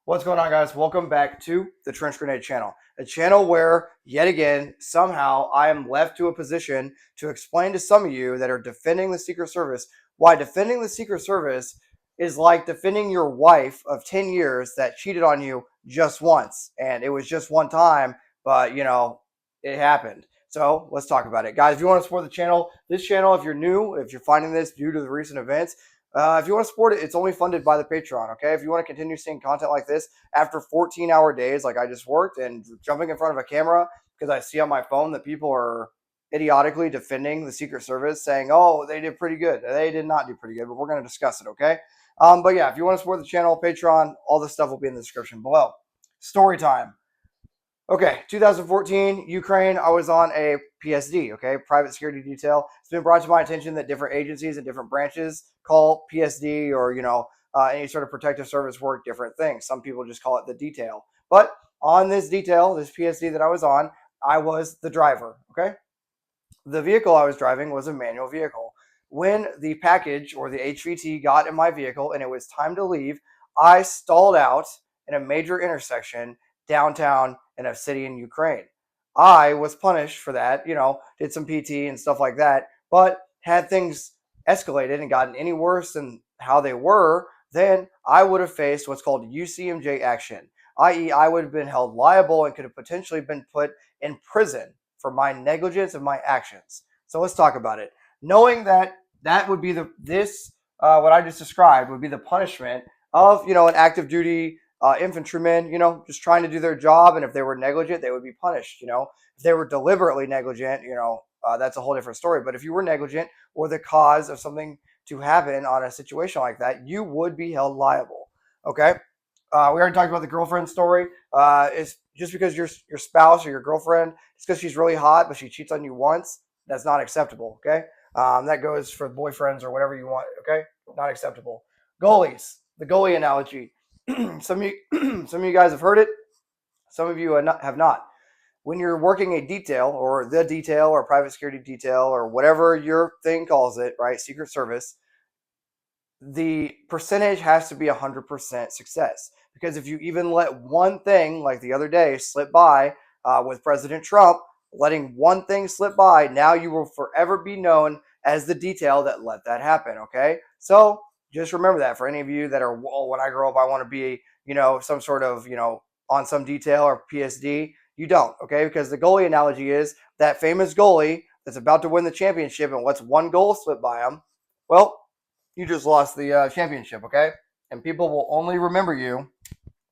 What's going on, guys? Welcome back to the Trench Grenade channel, a channel where, yet again, somehow I am left to a position to explain to some of you that are defending the Secret Service why defending the Secret Service is like defending your wife of 10 years that cheated on you just once. And it was just one time, but, it happened. So let's talk about it. Guys, if you want to support the channel, this channel, if you're new, if you're finding this due to the recent events, if you want to support it, it's only funded by the Patreon, okay? If you want to continue seeing content like this after 14-hour days like I just worked and jumping in front of a camera because I see on my phone that people are idiotically defending the Secret Service saying, oh, they did pretty good. They did not do pretty good, but we're going to discuss it, okay? But yeah, if you want to support the channel, Patreon, all this stuff will be in the description below. Story time. Okay, 2014, Ukraine, I was on a PSD, okay, private security detail. It's been brought to my attention that different agencies and different branches call PSD or, any sort of protective service work different things. Some people just call it the detail. But on this detail, this PSD that I was on, I was the driver, okay? The vehicle I was driving was a manual vehicle. When the package or the HVT got in my vehicle and it was time to leave, I stalled out in a major intersection downtown in a city in Ukraine. I was punished for that, did some PT and stuff like that, but had things escalated and gotten any worse than how they were, then I would have faced what's called UCMJ action, i.e., I would have been held liable and could have potentially been put in prison for my negligence of my actions. So let's talk about it. Knowing that would be what I just described would be the punishment of, an active duty infantrymen, just trying to do their job. And if they were negligent, they would be punished. If they were deliberately negligent, that's a whole different story. But if you were negligent or the cause of something to happen on a situation like that, you would be held liable. Okay. We already talked about the girlfriend story. It's just because your spouse or your girlfriend, it's because she's really hot, but she cheats on you once. That's not acceptable. Okay. That goes for boyfriends or whatever you want. Okay. Not acceptable. Goalies, the goalie analogy. some of you guys have heard it. Some of you have not. When you're working a detail or the detail or private security detail or whatever your thing calls it, right? Secret Service, the percentage has to be 100% success. Because if you even let one thing, like the other day, slip by with President Trump, letting one thing slip by, now you will forever be known as the detail that let that happen, okay? So just remember that for any of you that are, well, when I grow up, I want to be, some sort of, on some detail or PSD. You don't, okay? Because the goalie analogy is that famous goalie that's about to win the championship and lets one goal slip by him. Well, you just lost the championship, okay? And people will only remember you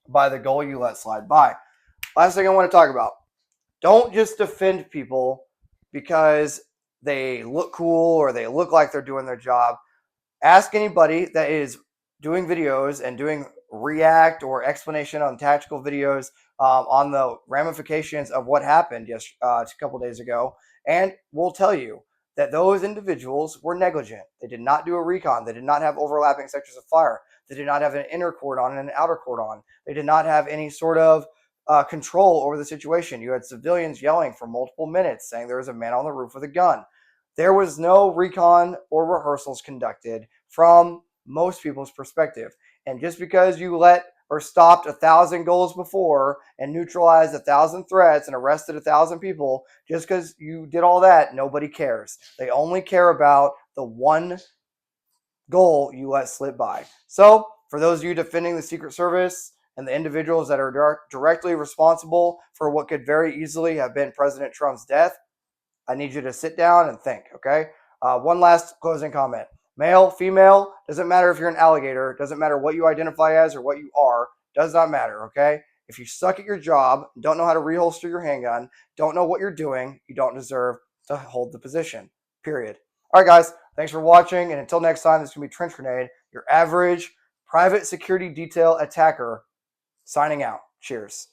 by the goal you let slide by. Last thing I want to talk about. Don't just defend people because they look cool or they look like they're doing their job. Ask anybody that is doing videos and doing react or explanation on tactical videos on the ramifications of what happened just a couple days ago, and we'll tell you that those individuals were negligent. They did not do a recon. They did not have overlapping sectors of fire. They did not have an inner cordon and an outer cordon. They did not have any sort of control over the situation. You had civilians yelling for multiple minutes saying there was a man on the roof with a gun. There was no recon or rehearsals conducted from most people's perspective. And just because you let or stopped 1,000 goals before and neutralized 1,000 threats and arrested 1,000 people, just because you did all that, nobody cares. They only care about the one goal you let slip by. So for those of you defending the Secret Service and the individuals that are directly responsible for what could very easily have been President Trump's death, I need you to sit down and think, okay? One last closing comment. Male, female, doesn't matter if you're an alligator, doesn't matter what you identify as or what you are, does not matter, okay? If you suck at your job, don't know how to reholster your handgun, don't know what you're doing, you don't deserve to hold the position, period. All right, guys, thanks for watching, and until next time, this is going to be Trench Grenade, your average private security detail attacker, signing out. Cheers.